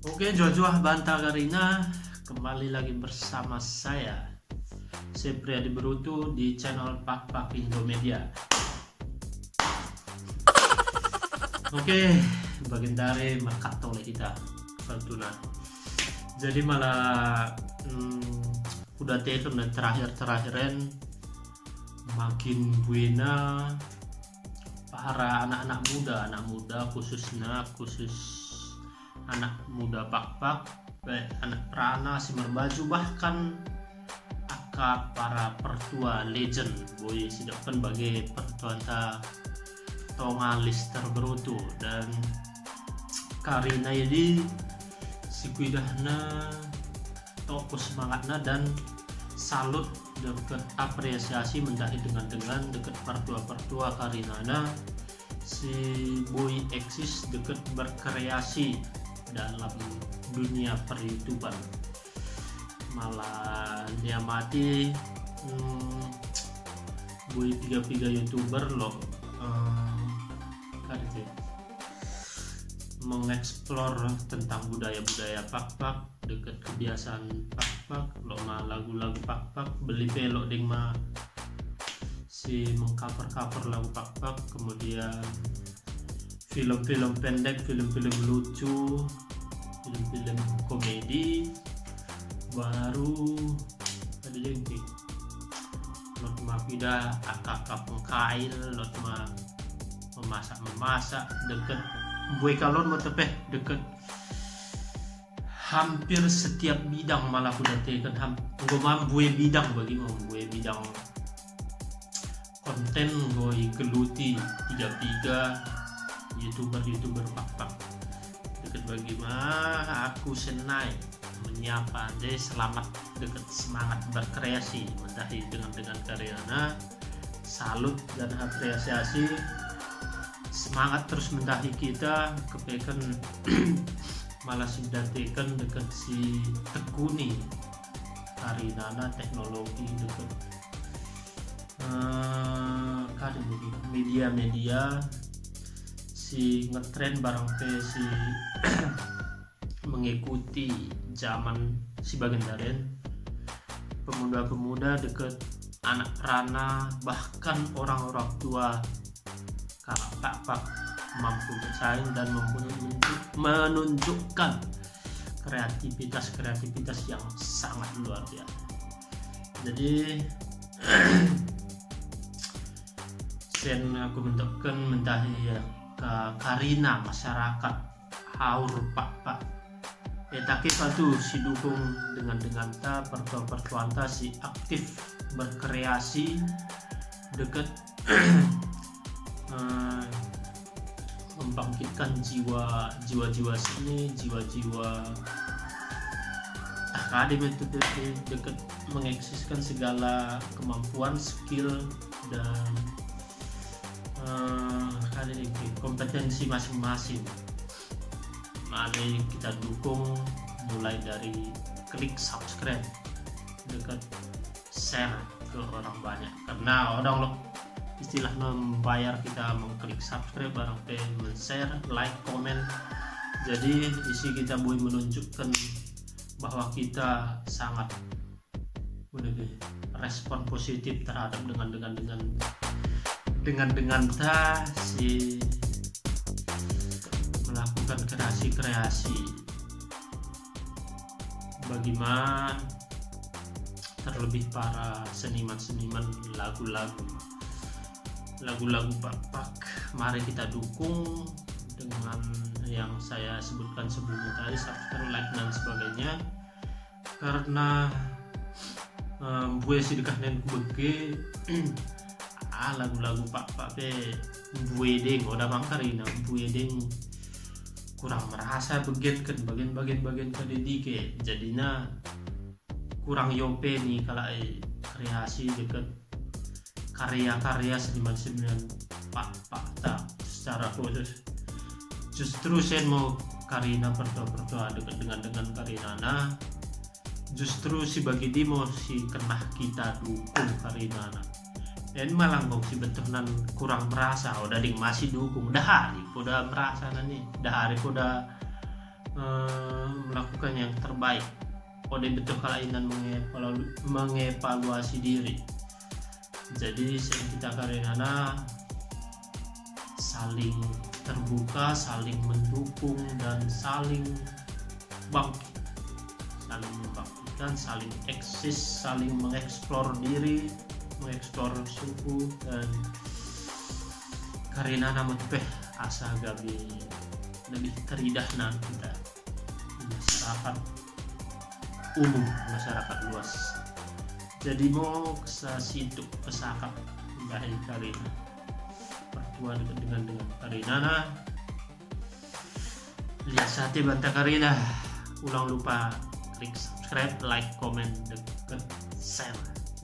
Oke, Jojoah Banta Karina kembali lagi bersama saya Priyadi Berutu di channel Pak Pak Indomedia. Oke, bagian dari merkato kita Fortuna. Jadi malah udah tekan dan terakhir-terakhiran makin buena para anak muda khusus anak muda pak anak perana si merbaju bahkan akak para pertua legend boy sidapkan bagi pertuan ta tonga lister berutu dan Karina jadi si kuidahna toko semangatna dan salut dekat apresiasi mendahi dengan dekat pertua Karinana si boy eksis dekat berkreasi dalam dunia per-YouTuber, malah dia mati boy 3 YouTuber loh mengeksplor tentang budaya pak dekat kebiasaan pak lo mah lagu-lagu pak beli pelok ding mah si mengcover lagu pak kemudian film-film pendek, film-film lucu, film-film komedi, baru ada lagi lot mah pindah akak pengkail, lot mah memasak deket buai kalon mau tepeh deket hampir setiap bidang malah udah tekan buai bidang bagi buai bidang konten gue geluti 3 YouTuber pak deket bagaimana aku senai menyapa deh selamat deket semangat berkreasi mentahi dengan karyana salut dan apresiasi semangat terus mentahi kita kepekan malah sudah tekan deket si tekuni karinana teknologi deket media si ngetren barang si mengikuti zaman si bagian daren pemuda deket anak rana bahkan orang tua pak mampu bersaing dan menunjukkan kreativitas yang sangat luar biasa. Jadi sen aku bentukkan mentahi ya ke Karina masyarakat haur pak tapi satu si dukung dengan ta pertuan ta si aktif berkreasi deket membangkitkan jiwa seni jiwa akademi itu deket mengeksiskan segala kemampuan skill dan kompetensi masing-masing. Mari kita dukung mulai dari klik subscribe dekat share ke orang banyak karena orang lo istilah membayar kita mengklik subscribe barang men-share like komen jadi isi kita boleh menunjukkan bahwa kita sangat respon positif terhadap dengan ta si melakukan kreasi bagaimana terlebih para seniman lagu-lagu pak mari kita dukung dengan yang saya sebutkan sebelumnya tadi subscribe like dan sebagainya karena gue sih dikasih bege lagu-lagu pak buai deng udah Karina buai deng kurang merasa bagian kededike jadinya kurang yope nih kalau kreasi deket karya-karya seniman pak tak secara khusus justru saya mau Karina pertua deket dengan Karinana justru si bagi dimo si kena kita dukung Karinana dan malah kok si betulan kurang merasa udah ding masih dukung dah hari udah merasa nih dah hari udah melakukan yang terbaik. Ode betul kalainan mengevaluasi diri. Jadi kita karenana saling terbuka, saling mendukung, dan saling bangkit, saling membangkitkan, saling eksis, saling mengeksplor diri, mengeksplor suku, dan karenana mempeh asa gabi lebih teridahna kita masyarakat umum, masyarakat luas. Jadi mau situ pesakap baik karina pertuan dengan karinana lihat sate banta karina. Ulang lupa klik subscribe, like, comment, deket, share.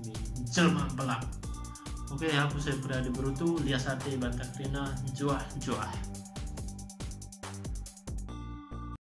Ini jelma pelak. Oke, aku saya berada berutu lihat sate banta karina juah.